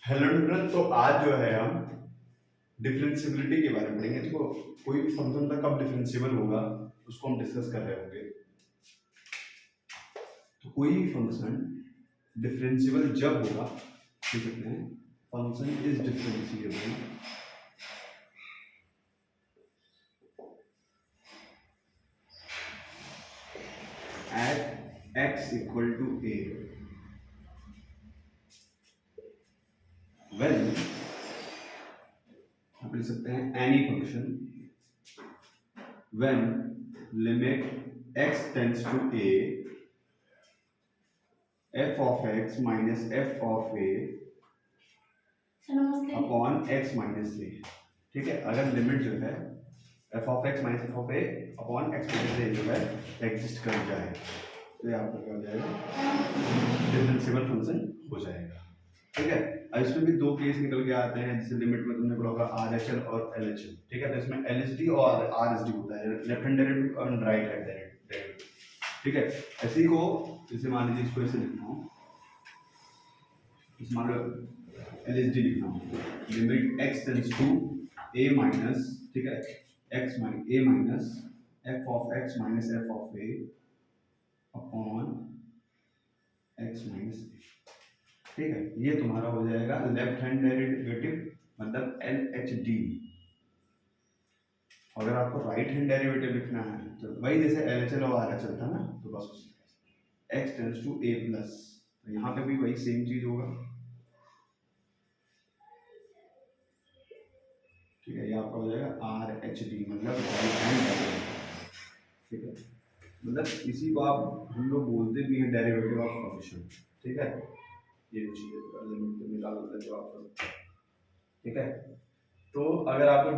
Hello student, तो आज जो है हम डिफरेंशियबिलिटी के बारे में पढ़ेंगे। देखो, कोई भी फंक्शन का कब डिफरेंशिएबल होगा उसको हम डिस्कस कर रहे होंगे। तो कोई भी फंक्शन डिफरेंशिएबल जब होगा, लिख सकते हैं function is differentiable at x equal to a when आप लिख सकते हैं any function when limit x tends to a f of x minus f of a upon x minus a। ठीक है, अगर लिमिट जो है f of x minus f of a upon x minus a जो है exist कर जाए तो यहाँ पर क्या हो जाएगा, डिफरेंशिएबल फंक्शन हो जाएगा। ठीक है, अब इसमें भी दो केस निकल के आते हैं, जैसे लिमिट में तुमने पढ़ा होगा RHL और LHL। ठीक है, तो इसमें LHD और RSD होता है, लेफ्ट हैंड डेरिवेटिव और राइट हैंड डेरिवेटिव। ठीक है, ऐसे ही को जैसे मान लीजिए इसको ऐसे लिखना हो, इस मान लो LHD लिखना हो, limit x tends to a minus, ठीक है, x minus a minus f of x minus f of a upon x minus a। ठीक है, ये तुम्हारा हो जाएगा लेफ्ट हैंड डेरिवेटिव, मतलब LHD। अगर आपको राइट हैंड डेरिवेटिव लिखना है तो वही जैसे LHL और RHL था ना, तो बस x tends to a plus, तो यहाँ पे भी वही सेम चीज होगा। ठीक है, ये आपका हो जाएगा RHD, मतलब राइट हैंड डेरिवेटिव। ठीक है, मतलब इसी को आप हम लोग बोलते भी हैं डेरिवेटिव ऑफ फंक्शन। ठीक है, ये चीज़ लिमिट तो निकाल लेते हैं आप। ठीक है, तो अगर आपको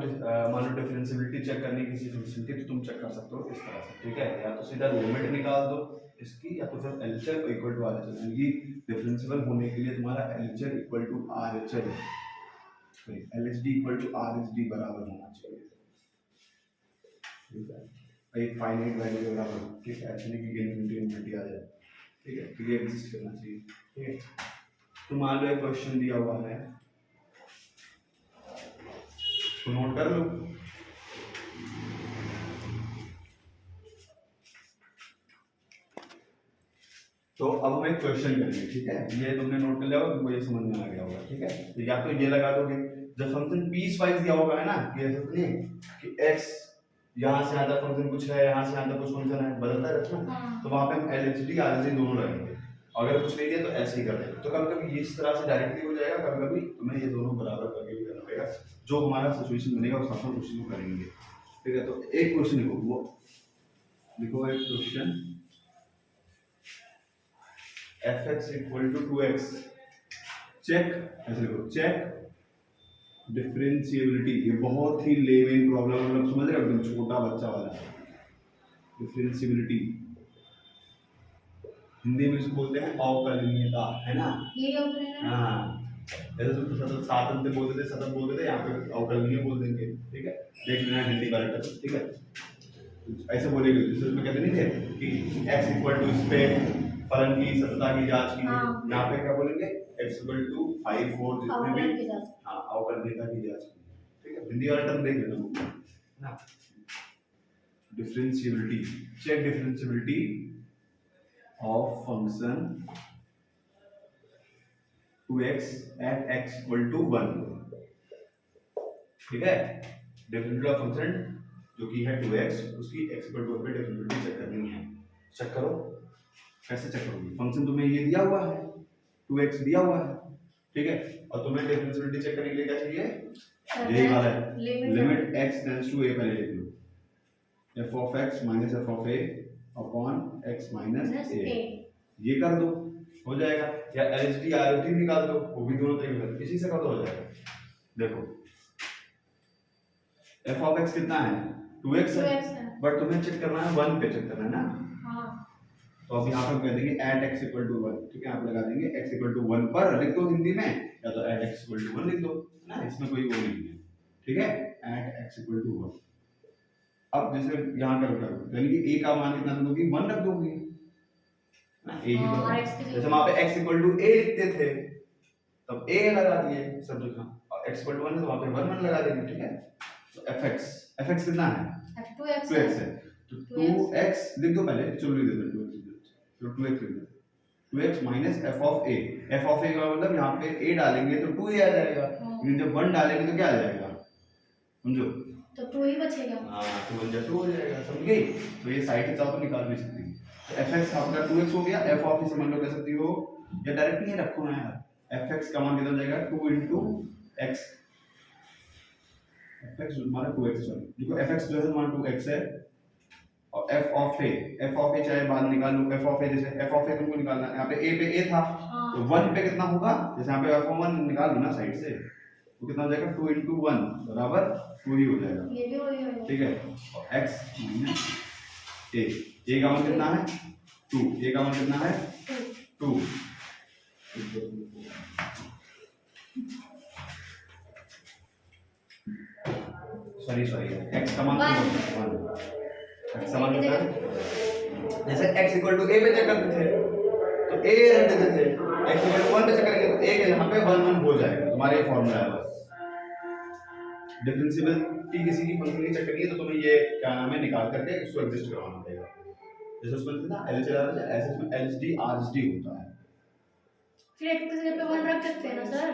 मान लो डिफरेंशियबिलिटी चेक करनी है किसी फंक्शन की, तो तुम चेक कर सकते हो इस तरह से। ठीक है, या तो सीधा लिमिट निकाल दो इसकी, या तो फिर LHL इक्वल टू RHL, यानी डिफरेंशिएबल होने के लिए तुम्हारा LHL equal to RHL, LHD equal to RHD बराबर होना चाहिए। ठीक है, एक फाइनाइट वैल्यू के बराबर। ठीक है, ऐसे नहीं कि इनफिनिटी आ जाए। ठीक है, तो ये एग्जिस्ट करना चाहिए। ठीक है, तो मान लो एक क्वेश्चन दिया हुआ है, तो नोट कर लो। तो अब हम एक क्वेश्चन करेंगे। ठीक है, ये तुमने नोट कर लिया होगा, तुमको ये समझ में आ गया होगा। ठीक है, तो या तो ये लगा दोगे, जब फंक्शन पीस वाइज दिया होगा है ना, कि ऐसा तो नहीं कि x यहाँ से आता फंक्शन कुछ है, यहाँ से आता कुछ फंक्शन है, बदलता रहता है ना, तो वहाँ पे हम LHD RHD दोनों लगाएंगे। अगर कुछ नहीं दिया तो ऐसे ही कर देंगे। तो कभी कभी इस तरह से डायरेक्टली हो जाएगा, कभी कभी तुम्हें ये दोनों बराबर करके भी करना पड़ेगा। जो हमारा सिचुएशन बनेगा उस हिसाब से उसी को करेंगे। ठीक है, तो एक क्वेश्चन लिखो, वो लिखो एक question fx equal to 2x, check, ऐसे लिखो, चेक डिफरेंशिएबिलिटी। ये बहुत ही लेमेन प्रॉब्लम, मतलब समझ रहे हो, एकदम छोटा बच्चा वाला। डिफरेंशिएबिलिटी हिंदी में इसको बोलते हैं अवकलनीयता, है ना। ये हाँ, जैसे तुम सतत साधन से बोलते थे, सतत बोलते थे, यहाँ पे अवकलनीय बोल देंगे। ठीक है, देख लेना हिंदी वाला टर्म। ठीक है, ऐसे बोलेंगे, जैसे उसमें कहते नहीं थे कि x इक्वल टू इस पे फलन की सतता की जांच की, यहाँ पे क्या बोलेंगे, x इक्वल टू 5 4 जितने भी, हाँ, अवकलनीयता की जांच की। ठीक है, हिंदी वाला टर्म देख लेना ना। Differentiability, check differentiability of function 2x at x equal to 1। ठीक है, डिफरेंशिएबिलिटी ऑफ फंक्शन जो कि है 2x, उसकी x equal to 1 पे डिफरेंशिएबिलिटी चेक करनी है। चेक करो, कैसे चेक करोगे, फंक्शन तुम्हें ये दिया हुआ है, 2x दिया हुआ है। ठीक है, और तुम्हें डिफरेंशिएबिलिटी चेक करने के लिए क्या चाहिए, ये वाला है, limit x tends to a, पहले लिख लो, f of x minus f of a upon x minus a, ये कर दो, हो जाएगा। या LHD RHD निकाल दो, वो भी दोनों तरीके से, इसी से कर दो, हो जाएगा। देखो f of x कितना है, 2x है, बट तुम्हें चेक करना है 1 पे, चेक करना है ना। हाँ, तो अब यहाँ पे हम कह देंगे at x equal to 1। ठीक है, आप लगा देंगे x equal to 1 पर लिख दो हिंदी में, या तो at x equal to 1 लिख दो ना, इसमें कोई वो नहीं है। ठीक है, at x equal to 1। अब जैसे यहाँ करो, यानी कि a का मान कितना दोगी, 1 रख दोगी ना, a ही तो, जैसे वहां पे x इक्वल टू a लिखते थे, तब a लगा दिए सब जगह, x इक्वल टू 1 है तो वहां पे 1 1 लगा देंगे, ठीक है। तो fx कितना है, 2x है, तो 2x लिख दो पहले, चलो लिख देते हैं 2x, तो 2x लिख दो, 2x minus f of a का मतलब यहाँ पे a डालेंगे तो 2 ही आ जाएगा, लेकिन जब 1 डालेंगे तो क्या आ जाएगा, समझो, तो 2 ही बचेगा। हाँ तो 1 जा 2 हो जाएगा, समझ गई। तो ये साइड के साथ तो निकाल भी सकती है। तो fx आपका 2x हो गया, f ऑफ समझ लो कह सकती हो, या डायरेक्ट नहीं रखो ना यार, fx का मान कितना हो जाएगा 2 into x, fx हमारा 2x, सॉरी देखो fx जो है हमारा 2x है, और f ऑफ a चाहे बाद निकाल लो, f ऑफ a जैसे f ऑफ a तुमको निकालना है, यहाँ पे a पे a था, तो 1 पे कितना होगा, जैसे यहाँ पे f ऑफ 1 निकाल लो ना साइड से, तो कितना हो जाएगा 2 into 1 बराबर 2 ही हो जाएगा, ये भी वही होगा, ठीक है। और x माइनस a का मान कितना है 2, a का मान कितना है 2, सॉरी x का मान 1, x का मान कितना है, जैसे x इक्वल टू a पे चेक करते थे तो a रख देते थे, x इक्वल टू 1 पे चेक करेंगे तो a के यहाँ पे 1 1 हो जाएगा, तुम्हारा ये फॉर्मूला है बस। डिफरेंशिएबिलिटी किसी की फंक्शन की चेक करनी है तो तुम्हें ये क्या नाम है निकाल करके इसको एग्जिस्ट करवाना पड़ेगा, जैसे उसमें ना LHR ऐसे इसमें LHD RHD होता है, फिर एक दूसरे पे 1 रख सकते हैं ना सर,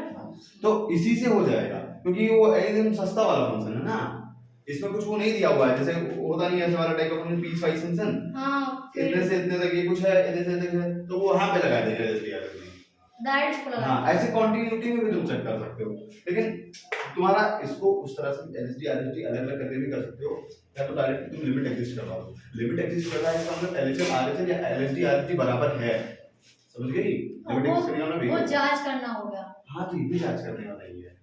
तो इसी से हो जाएगा, क्योंकि वो एकदम सस्ता वाला फंक्शन है ना, इसमें कुछ वो नहीं दिया हुआ है, जैसे होता नहीं है ऐसे वाला टाइप का फंक्शन पीस वाइज फंक्शन, हां इतने से इतने तक ये कुछ है, इतने से इतने तक, तो वो वहां पे लगा देगा जैसे यार डायरेक्ट को लगा, हाँ ऐसे कंटिन्यूटी में भी तुम चेक कर सकते हो, लेकिन तुम्हारा इसको उस तरह से LHD RHD अलग अलग करके भी कर सकते हो, या तो डायरेक्ट तुम लिमिट एग्जिस्ट करवा दो, लिमिट एग्जिस्ट कर रहा है इसका मतलब LHD RHD या LHD RHD बराबर है, समझ गई, लिमिट एग्जिस्ट करने वाला भी वो जांच करना होगा, हाँ तो ये भी जांच करने वाला ही है,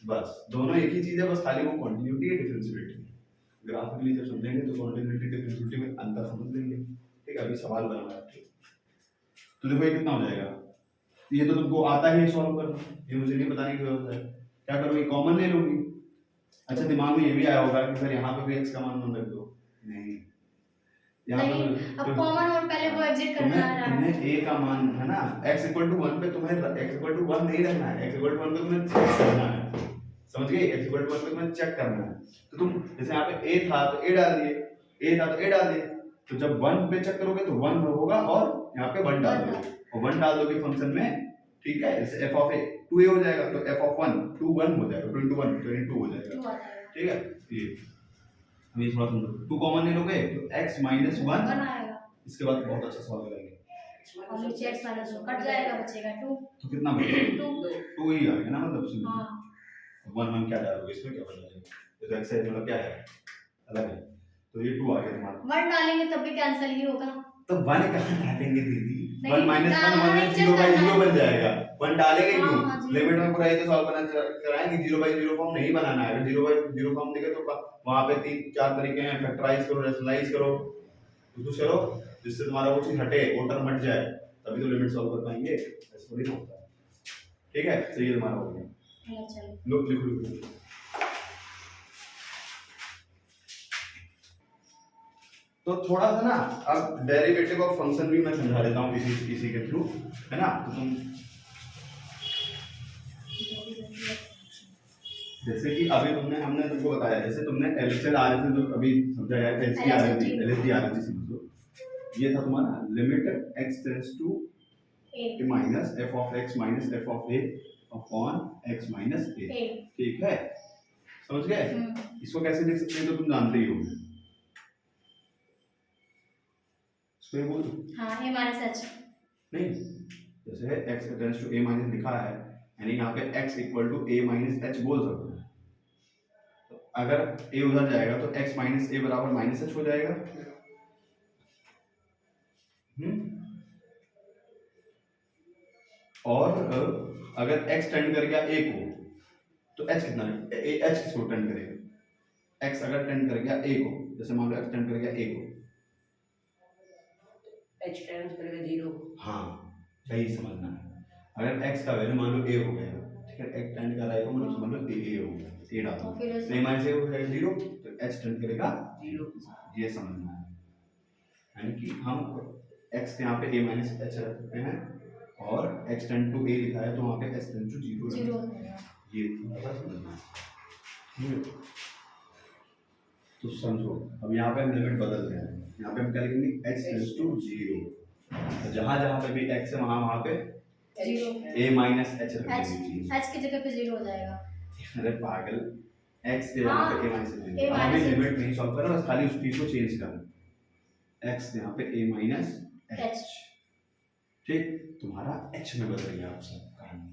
बस दोनों एक ही चीज है, बस खाली वो कंटिन्यूटी है डिफरेंशिएबिलिटी, ग्राफिकली जब समझेंगे तो कंटिन्यूटी डिफरेंशिएबिलिटी में अंतर समझ लेंगे, ठीक है। अभी सवाल बना रहा है, तो देखो ये कितना हो जाएगा, ये तो तुमको आता ही है सॉल्व करना, ये मुझे नहीं बताने की जरूरत है, क्या करोगे कॉमन ले लोगी। अच्छा दिमाग में ये भी आया होगा कि सर यहाँ पे भी x का मान रख दो, नहीं यहाँ नहीं अब कॉमन और पहले वो एग्जिट करना है, तुम्हें a का मान है ना x इक्वल टू 1 पे तुम्हें x इक्वल टू 1 नहीं रखना है, x इक्वल टू 1 पे तुम्हें चेक करना है, समझ गए, x इक्वल टू 1 पे तुम्हें चेक करना है, तो तुम जैसे यहाँ पे a था तो a डाल दिए, a था तो a डाल दिए, तो जब 1 पे चेक करोगे तो 1 होगा और यहाँ पे 1 डाल दोगे, और 1 डाल दोगे फंक्शन में, ठीक है, जैसे f ऑफ a 2a हो जाएगा तो f ऑफ 1 2 1 हो जाएगा, 2 into 1 22 हो जाएगा, ठीक है। ये अभी थोड़ा समझो, 2 कॉमन ले लोगे तो x माइनस 1 आएगा, इसके बाद बहुत अच्छा सवाल करेंगे, और नीचे x माइनस 1 कट जाएगा, बचेगा 2, तो कितना बचेगा 2 ही आ गया ना, मतलब सिंपल, हां 1 1 क्या डालोगे इसमें, क्या बच जाएगा, तो x है मतलब क्या है अलग है, तो ये 2 आ गया तुम्हारा, 1 डालेंगे तब भी कैंसिल ही होगा, तो 1 कहां डालेंगे दीदी, 1 नहीं, माइनस 1 डालना 1 है, में चेक 0 बाई करना 0 है। बन जाएगा, 1 डालेंगे हाँ, क्यों, हाँ जी। लिमिट में पूरा ये तो सॉल्व करना कराएंगे, 0 बाई 0 फॉर्म नहीं बनाना है, अगर 0 बाई 0 फॉर्म देखे तो वहां पे 3 4 तरीके हैं, फैक्टराइज करो, रैशनलाइज करो, कुछ करो जिससे तुम्हारा वो चीज हटे, वो टर्म हट जाए, तभी तो लिमिट सॉल्व कर पाएंगे, ऐसे थोड़ी ना होता है, ठीक है। तो ये तुम्हारा हो गया, चलो लो लिखो, तो थोड़ा सा ना अब डेरिवेटिव ऑफ फंक्शन भी मैं समझा देता हूँ इसी के थ्रू, है ना, तो तुम जैसे कि अभी हमने तुमको बताया, जैसे तुमने LHD RHD जो अभी समझाया है, LHD RHD समझ लो, ये था तुम्हारा limit x tends to a minus f of x minus f of a upon x minus a, ठीक है, समझ गए। इसको कैसे लिख सकते हैं तो तुम जानते ही हो, इसको बोल हां a माइनस h, नहीं जैसे x tends to a minus लिखा है, यानी यहाँ पे x equal to a minus h बोल सकते हैं, तो अगर a उधर जाएगा तो x माइनस a बराबर माइनस h हो जाएगा, और अगर x टेंड कर गया a को तो h कितना है, h किसको टेंड करेगा, x अगर टेंड कर गया a को, जैसे मान लो x टेंड कर गया a को, h टेंड करेगा 0, हाँ यही समझना है, अगर x का वैल्यू मान लो a हो गया, ठीक है, x टेंड कर रहा है को मतलब समझ लो a हो गया, a डालो तो a माइनस a हो जाएगा 0, तो h टेंड करेगा 0, ये समझना है, यानी कि हम x के यहाँ पे a माइनस h रखते हैं और x टेंड टू a लिखा है तो वहाँ पे s टेंड टू 0 जीरो ये थोड़ा समझना ठीक है। तो समझो अब यहाँ पे हम लिमिट बदल रहे हैं, यहाँ पे हम क्या लिखेंगे x टेंड्स टू 0, जहाँ जहाँ पे भी x है वहाँ वहाँ पे जीरो a माइनस h रख एच देंगे। एच की जगह पे जीरो हो जाएगा। अरे पागल, x के यहाँ पे a माइनस h देंगे। a अभी minus लिमिट नहीं सॉल्व करना, बस खाली उस चीज को चेंज करना, x के यहाँ पे a माइनस h, ठीक, तुम्हारा h में बदल गया आप सब कहानी,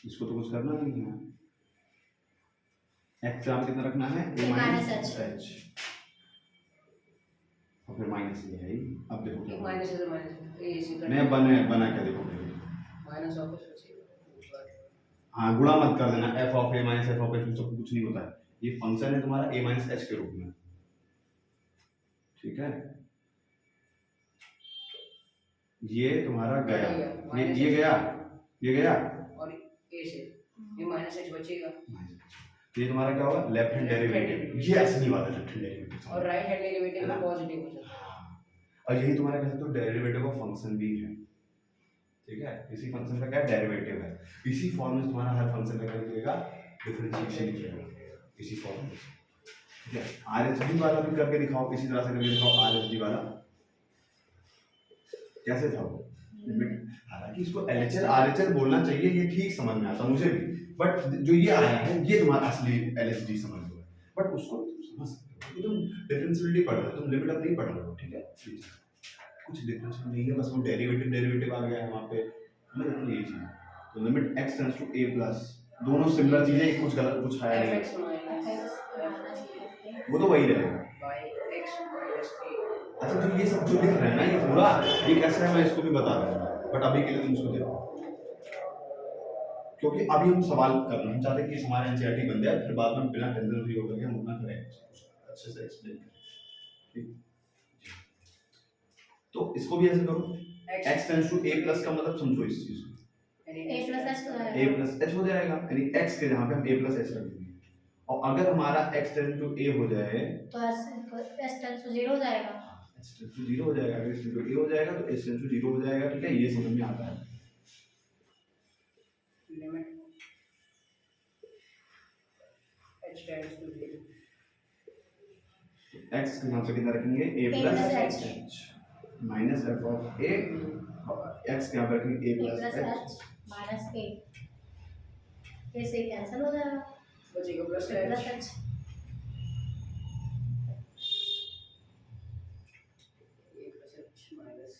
इसको तो कुछ करना नहीं है। x का कितना रखना है a माइनस h और फिर माइनस ये है ही। अब देखो क्या माइनस है तो माइनस ए इसी का नहीं बने बना क्या देखो पहले। माइनस ऑफ बचेगा। हाँ गुणा मत कर देना, f of a minus f of h सब कुछ नहीं होता है, ये फंक्शन है तुम्हारा a माइनस h के रूप में, ठीक है। ये तुम्हारा गया, ये गया, ये गया और ए से ये माइनस एच बचेगा तो ये तुम्हारा क्या होगा लेफ्ट हैंड डेरिवेटिव, ये असली वाला लेफ्ट हैंड डेरिवेटिव और राइट हैंड डेरिवेटिव में पॉजिटिव हो जाता और यही तुम्हारा कह सकते हो डेरिवेटिव ऑफ फंक्शन भी है, ठीक है। इसी फंक्शन का क्या डेरिवेटिव है, इसी फॉर्म में तुम्हारा हर फंक्शन का क्या लिखेगा डिफरेंशिएशन लिखेगा इसी फॉर्म में, ठीक है। आरएचडी वाला भी करके दिखाओ, इसी तरह से करके दिखाओ आरएचडी वाला कैसे था वो लिमिट, हालांकि इसको एलएचएल आरएचएल बोलना चाहिए, ये ठीक समझ में आता मुझे भी, बट जो ये आया है ये तुम्हारा असली एलएचडी समझ लो, बट उसको तुम समझ सकते हो, तुम डिफरेंशिएबिलिटी पढ़ रहे हो, तुम लिमिट अब नहीं पढ़ रहे हो, ठीक है। कुछ डिफरेंस नहीं है, बस वो डेरिवेटिव आ गया है वहाँ पे, समझ रहे हो ये चीज। तो limit x tends to a plus, दोनों सिमिलर चीजें, कुछ गलत कुछ है है नहीं, fx माइनस वो तो वही रहेगा। बाय x माइनस a अच्छा तो ये सब जो लिख रहे हैं ना ये पूरा ये कैसे है मैं इसको भी बता रहा हूँ, बट अभी के लिए तुम इसको देखो, क्योंकि अभी हम सवाल कर रहे हैं, हम चाहते हैं कि हमारा एनसीईआरटी बन जाए, फिर बाद में बिना टेंशन फ्री होकर के हम अपना करें अच्छे से एक्सप्लेन करें, ठीक। तो इसको भी ऐसे करो, x tends to a plus का मतलब समझो इस चीज को, a प्लस h हो a प्लस h हो जाएगा, यानी x के जहाँ पे हम a प्लस h रख देंगे, और अगर हमारा x टेंड्स टू a हो जाए तो s टेंड्स टू जीरो हो जाएगा, h टेंड्स टू 0 हो जाएगा, अगर h टेंड्स टू a हो जाएगा तो h टेंड्स टू 0 हो जाएगा, ठीक है। ये समझ में आता है। Limit h tends to 0 x के यहाँ पे कितना रखेंगे a plus h minus f of a, x के यहाँ पे रखेंगे a plus plus h h minus a, a से कैंसिल हो जाएगा, बचेगा plus plus h h a plus h minus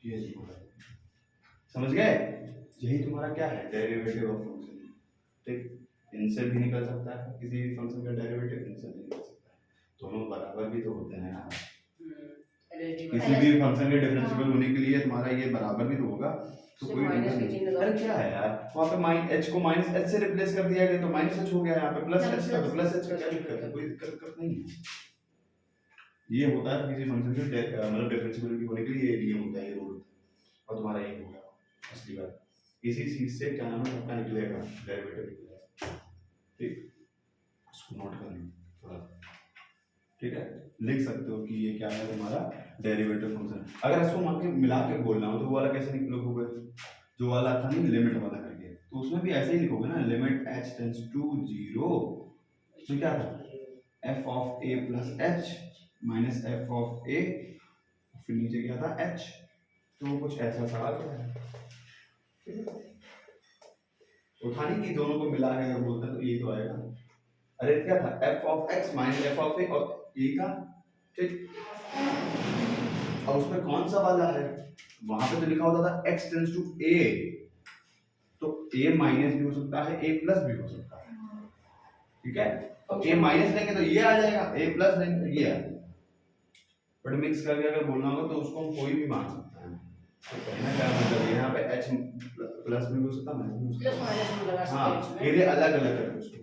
ये तुम्हारा समझ गए, यही तुम्हारा क्या है डेरिवेटिव ऑफ फंक्शन, ठीक। इनसे भी निकल सकता है किसी भी फंक्शन का डेरिवेटिव, इनसे भी निकल सकता है, दोनों बराबर भी तो होते हैं यार, किसी भी फंक्शन के डिफरेंशिएबल होने के लिए तुम्हारा ये बराबर भी तो होगा, तो कोई माइनस टेंशन के नहीं। चिन्ह लगाओ। अरे क्या है यार, वहाँ पे माइन h को माइनस h से रिप्लेस कर दिया गया तो माइनस h हो गया, यहाँ पे प्लस h था तो प्लस h का क्या दिक्कत है, कोई दिक्कत नहीं है। ये होता है किसी फंक्शन के मतलब डिफरेंशिएबिलिटी होने के लिए ये नियम होता है, ये रूल होता है, और तुम्हारा ये होगा असली बात, इसी चीज से क्या नाम है सबका निकलेगा डेरिवेटिव निकलेगा, ठीक। इसको नोट कर लो थोड़ा, ठीक है। लिख सकते हो कि ये क्या है तुम्हारा डेरिवेटिव फंक्शन। अगर इसको मान के मिला के बोलना हो तो वो वाला कैसे लिखोगे, जो वाला था नहीं लिमिट वाला करके, तो उसमें भी ऐसे ही लिखोगे ना, लिमिट h टेंड्स टू 0, उसमें क्या था f of a plus h minus f of a, फिर नीचे क्या था h, तो कुछ ऐसा सवाल है, उठाने की दोनों को मिला के अगर बोलते हैं तो ये तो आएगा। अरे क्या था f of x minus f of a और a का, ठीक। और उसमें कौन सा वाला है, वहां पे तो लिखा होता था x टेंड्स टू a, तो a माइनस भी हो सकता है a प्लस भी हो सकता है, ठीक है। तो a माइनस लेंगे तो ये आ जाएगा, a प्लस लेंगे तो ये आ जाएगा, बट मिक्स करके अगर बोलना होगा तो उसको हम कोई भी मान सकते हैं, तो कहना क्या मतलब यहाँ पे h प्लस में भी हो सकता है माइनस में भी हो प्लस सकता माइनस में लगा है, सकते हैं हाँ इसमें ये अलग अलग करके उसको,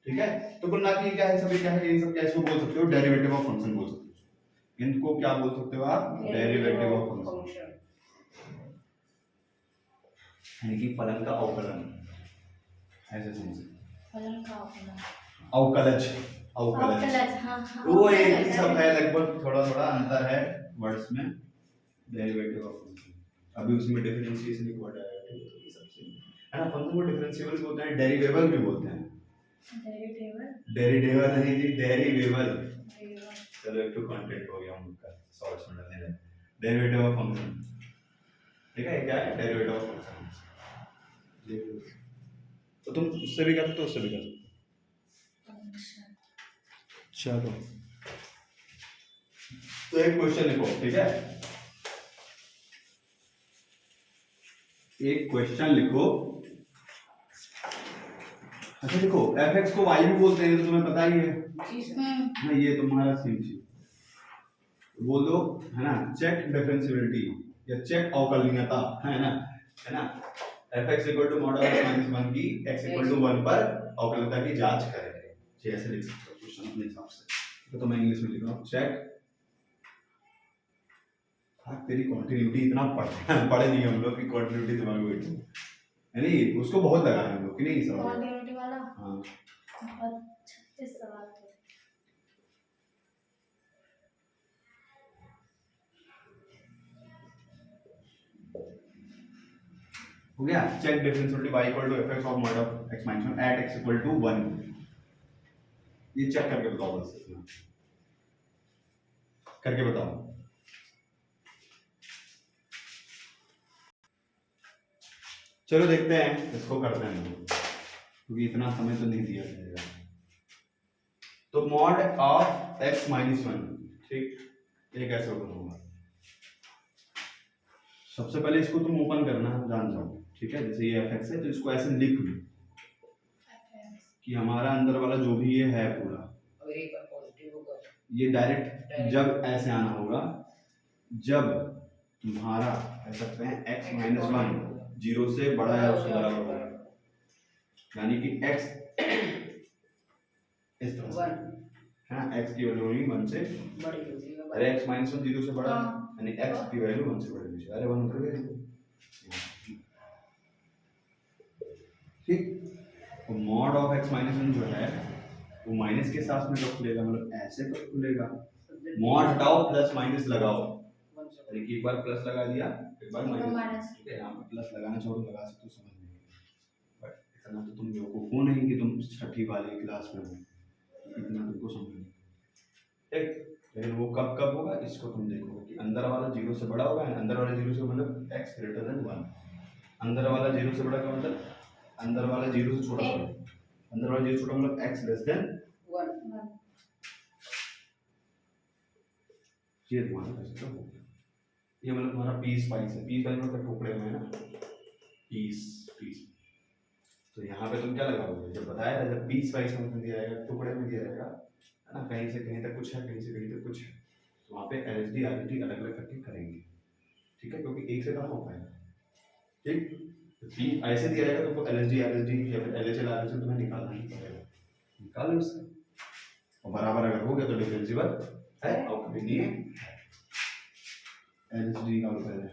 ठीक है। तो कुल मिला के क्या है सभी क्या है, ये सब क्या इसको बोल सकते हो डेरिवेटिव ऑफ फंक्शन बोल सकते हो, इनको क्या बोल सकते हो आप डेरिवेटिव ऑफ फंक्शन, यानी कि फलन का अवकलन, ऐसे समझ, फलन का अवकलन, अवकलज अवकलज अवकलज, हाँ हाँ वो एक ही शब्द है, लगभग थोड़ा थोड़ा अंतर है वर्ड्स में, डेरिवेटिव ऑफ फंक्शन। अभी उसमें डिफरेंशिएशन इक्वल है, ये सब से है ना। फंक्शन को डिफरेंशिएबल बोलते हैं, डेरिवेबल भी बोलते हैं। डेरिवेबल नहीं जी, डेरिवेबल। चलो एक तो कंटेंट हो गया उनका, शॉर्ट्स में डालने लगे। डेरिवेटिव ऑफ फंक्शन, ठीक है, क्या है डेरिवेटिव ऑफ फंक्शन। तो तुम उससे भी कर सकते हो, उससे भी कर सकते हो। चलो तो एक क्वेश्चन लिखो, ठीक है, एक क्वेश्चन लिखो। अच्छा देखो, एफ एक्स को वाई भी बोलते हैं, तो तुम्हें पता ही है जी सर। ना, ये तुम्हारा सेम चीज बोल दो, है ना। चेक डिफरेंशियबिलिटी या चेक अवकलनीयता, है ना। F x equal to mod x minus 1 की एक्स इक्वल टू 1 पर अवकलनीयता की जांच करेंगे। जी ऐसे लिख सकते हो क्वेश्चन अपने हिसाब से। तो मैं इंग्लिश में लिख रहा हूँ, चेक। हाँ तेरी कॉन्टिन्यूटी इतना पढ़े नहीं हम लोग की कॉन्टिन्यूटी दिमाग में बैठी है नहीं, उसको बहुत लगा है हम लोग कि नहीं सब। कॉन्टिन्यूटी वाला हाँ बहुत 36 सवाल थे। हो गया। Check differentiability y equal to f(x) of mod of x minus 1 at x equal to 1। ये चेक करके बताओ, बस इतना करके बताओ। चलो देखते हैं, इसको करते हैं क्योंकि इतना समय तो नहीं दिया जाएगा। तो मॉड ऑफ x माइनस 1, ठीक, ये कैसे ओपन होगा। सबसे पहले इसको तुम ओपन करना जान जाओ, ठीक है। जैसे ये f(x) है तो इसको ऐसे लिख लो कि हमारा अंदर वाला जो भी ये है पूरा, अगर एक बार पॉजिटिव होगा ये डायरेक्ट जब ऐसे आना होगा जब तुम्हारा कह सकते हैं x माइनस 1 जीरो से बड़ा या उसके बराबर होगा, यानी कि x इस तरह से है ना, x की वैल्यू होगी 1 से बड़ी होगी। अरे x माइनस 1 जीरो से बड़ा, यानी x की वैल्यू 1 से बड़ी होगी। अरे 1 उधर गई, ठीक। तो मॉड ऑफ x माइनस 1 जो है वो माइनस के साथ में कब खुलेगा, मतलब ऐसे कब खुलेगा। मॉड हटाओ प्लस माइनस लगाओ, देखिए एक बार प्लस लगा दिया एक बार माइनस, ठीक है। यहाँ पे प्लस लगाना चाहो तो लगा सकते हो, समझ में, बट इतना तो तुम बेवकूफ हो नहीं कि तुम छठी वाली क्लास में हो, इतना तुमको समझ नहीं, ठीक। लेकिन वो कब कब होगा इसको तुम देखो कि अंदर वाला जीरो से बड़ा होगा, अंदर वाला जीरो से मतलब x ग्रेटर देन 1, अंदर वाला जीरो से बड़ा का मतलब अंदर वाला जीरो से छोटा, अंदर वाला जीरो छोटा मतलब x लेस देन 1। ये तुम्हारा कैसे हो गया। ये मतलब तुम्हारा पीस वाइज है, पीस वाइज मतलब टुकड़े में ना, पीस पीस। तो यहाँ पे तुम क्या लगाओगे, जब बताया था जब पीस वाइज फंक्शन दिया जाएगा, टुकड़े में दिया जाएगा, है ना, कहीं से कहीं तक कुछ है, कहीं से कहीं तक कुछ है, तो वहाँ पे एलएचडी आरएचडी अलग अलग करके करेंगे, ठीक है, क्योंकि एक से कहाँ हो पाएगा, ठीक। तो ऐसे दिया जाएगा तो एलएचडी आरएचडी या फिर एलएचएल आरएचएल तुम्हें निकालना ही पड़ेगा, निकालो इससे, और बराबर अगर हो गया तो डिफरेंशिएबल है और कभी नहीं है, एलएचडी निकालो पहले।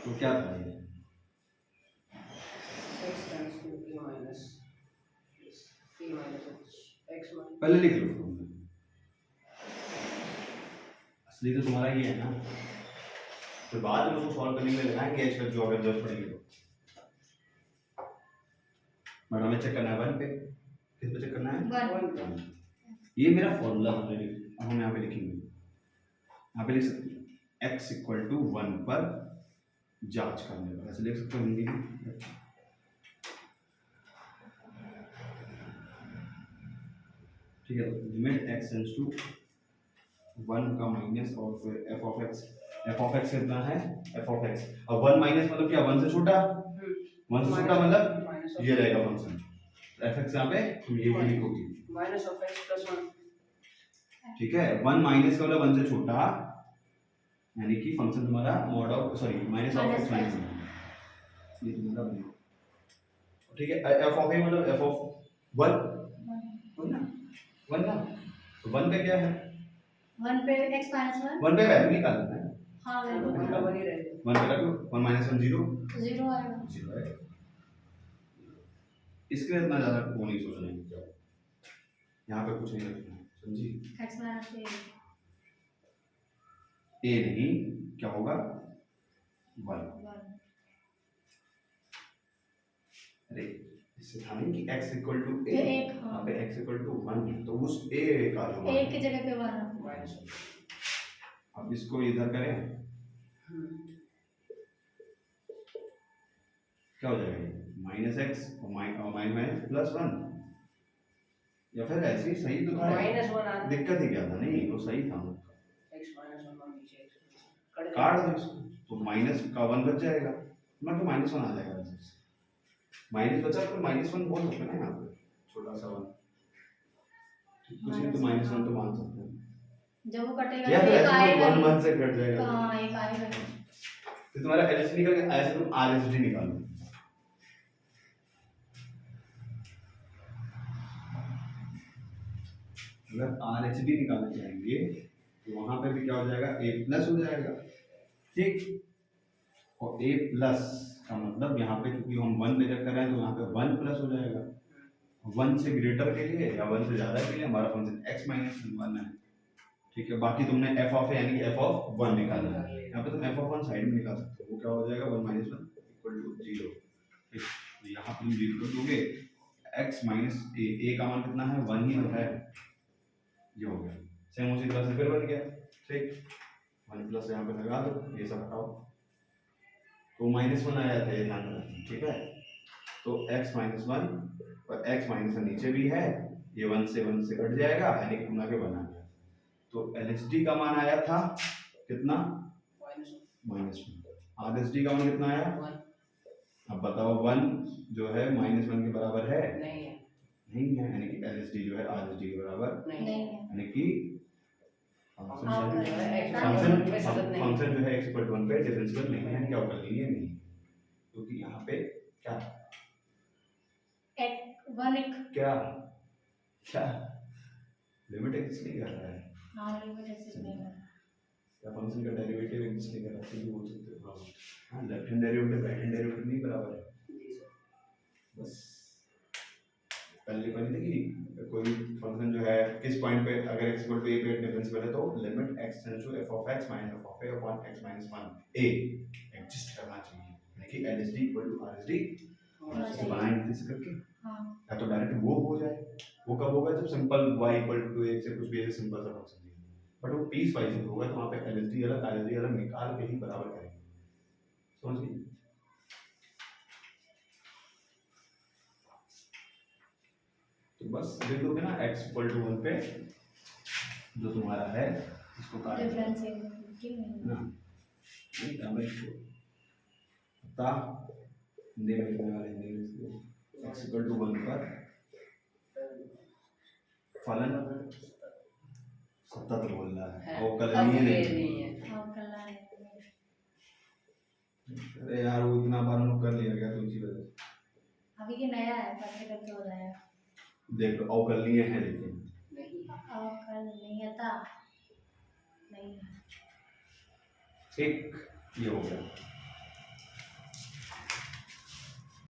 तो क्या था ये, x tends to p minus p minus x minus पहले लिख लो फॉर्मूला, असली तो तुम्हारा ये है ना, फिर बाद में उसको सॉल्व करने में लगाएंगे एच तक जो अगर जरूरत पड़ेगी तो, बट हमें चेक करना है 1 पे, किस पे चेक करना है 1। ये मेरा फॉर्मूला ऑलरेडी, अब हम यहाँ पे लिखेंगे, यहाँ पे लिख सकते हैं x इक्वल टू 1 पर जांच करने पर, ऐसे लिख सकते हो हिंदी में, ठीक है। लिमिट x टेंड्स टू 1 का माइनस और फिर f ऑफ x कितना है f ऑफ x, अब 1 माइनस मतलब क्या 1 से छोटा, 1 से छोटा मतलब ये रहेगा फंक्शन, f(x) यहाँ पे तुम ये भी लिखोगे माइनस ऑफ x प्लस 1, ठीक है। 1 माइनस का मतलब 1 से छोटा, यानी कि फंक्शन तुम्हारा mod of sorry minus of x minus 1, ये तुम्हारा बनेगा, ठीक है। f ऑफ a मतलब f ऑफ 1 ना, 1 ना, तो 1 पे क्या है, 1 पे x माइनस 1, 1 पे वैल्यू निकालना है, हाँ वैल्यू बराबर ही रहेगा। 1 पे रख लो, 1 माइनस 1 0 0 आएगा। 0 है, इसके लिए इतना ज़्यादा वो नहीं सोचना है, यहाँ पे कुछ नहीं रखना है, समझी। x माइनस 1 ए नहीं, क्या होगा 1। 1 अरे इससे था नहीं कि x इक्वल टू तो ए, एक, हाँ। यहाँ पे x इक्वल टू 1 तो उस a का जो मान एक की जगह पे 1 माइनस अब इसको इधर करें क्या हो जाएगा माइनस एक्स और माइनस प्लस 1 या फिर ऐसे ही सही तो था माइनस 1 आ दिक्कत ही क्या था नहीं वो सही था x माइनस 1 और नीचे x काट दो इसको तो माइनस का 1 बच जाएगा मतलब तो माइनस 1 आ जाएगा माइनस बचा तो माइनस 1 बोल सकते हैं ना यहाँ पे छोटा सा 1 कुछ नहीं तो माइनस 1 तो मान सकते हैं जब वो कटेगा या तो फिर एक ऐसे आएगा 1 ही। 1 से कट जाएगा हाँ एक आएगा ही। तो तुम्हारा एलएचडी निकल गया ऐसे तुम आरएचडी निकालो अगर आरएचडी निकालना चाहेंगे तो वहां पे भी क्या हो जाएगा a प्लस हो जाएगा ठीक और a प्लस का मतलब यहाँ पे क्योंकि हम 1 मेजर कर रहे हैं तो यहाँ पे 1 प्लस हो जाएगा 1 से ग्रेटर के लिए या 1 से ज्यादा के लिए हमारा फंक्शन x माइनस 1 है ठीक है बाकी तुमने f ऑफ यानी कि f ऑफ 1 निकालना है यहाँ पे तुम f ऑफ 1 साइड में निकाल सकते हो वो क्या हो जाएगा 1 माइनस 1 इक्वल टू 0 तो यहाँ पे तुम 0 कर दोगे x माइनस a का मान कितना है 1 ही तो है ये हो गया सेम उसी तरह से फिर बन गया ठीक 1 प्लस यहाँ पे लगा दो ये सब हटाओ तो माइनस 1 आया था ये ध्यान रखना ठीक है तो x माइनस 1 और x माइनस 1 नीचे भी है ये 1 से कट जाएगा यानी कि तुम आगे बना गया तो LHD का मान आया था कितना माइनस 1 RHD का मान कितना आया 1 अब बताओ 1 जो है माइनस 1 के बराबर है नहीं है नहीं है यानी कि LHD जो है RHD के बराबर नहीं नहीं है है यानी कि आप फंक्शन जो है x इक्वल टू 1 पे डिफरेंशियल नहीं है क्या अवकलनीय नहीं क्योंकि यहाँ पे क्या एक 1 एक क्या क्या लिमिट एग्जिस्ट नहीं कर रहा है हाँ लिमिट एक्सिस नहीं है या फंक्शन का डेरिवेटिव एग्जिस्ट नहीं कर रहा है बोल सकते हो हाँ left hand derivative right hand derivative नहीं बराबर है बस पहले पढ़ी थी कि कोई फंक्शन जो है किस पॉइंट पे अगर x इक्वल टू a पे डिफरेंशियल है तो limit x tends to f of x minus f of a upon x minus 1 a exist करना चाहिए यानी कि LHD इक्वल टू RHD तो बनाएंगे इसे करके हाँ या तो डायरेक्ट वो हो जाए वो कब होगा जब simple y equal to a से कुछ भी ऐसे सिंपल सा फंक्शन दिया बट वो पीस वाइज होगा तो वहाँ पे LHD अलग RHD अलग निकाल के ही बराबर करेंगे समझ गए तो बस लिख दोगे ना x इक्वल टू 1 पे जो तुम्हारा है इसको काट दो डिफरेंशियल ठीक है ना नहीं अब इसको पता हिंदी में लिखने वाले हिंदी में इसको x इक्वल टू 1 पर फलन सत्ता तो बोल रहा है वो कलनीय नहीं है हाँ कल आए अरे यार वो इतना बार हम लोग कर लिया गया तो इसी वजह से अभी ये नया है पढ़ते करते हो जाएगा देख लो अवकलनीय है लेकिन और कल नहीं आता नहीं है एक ये हो गया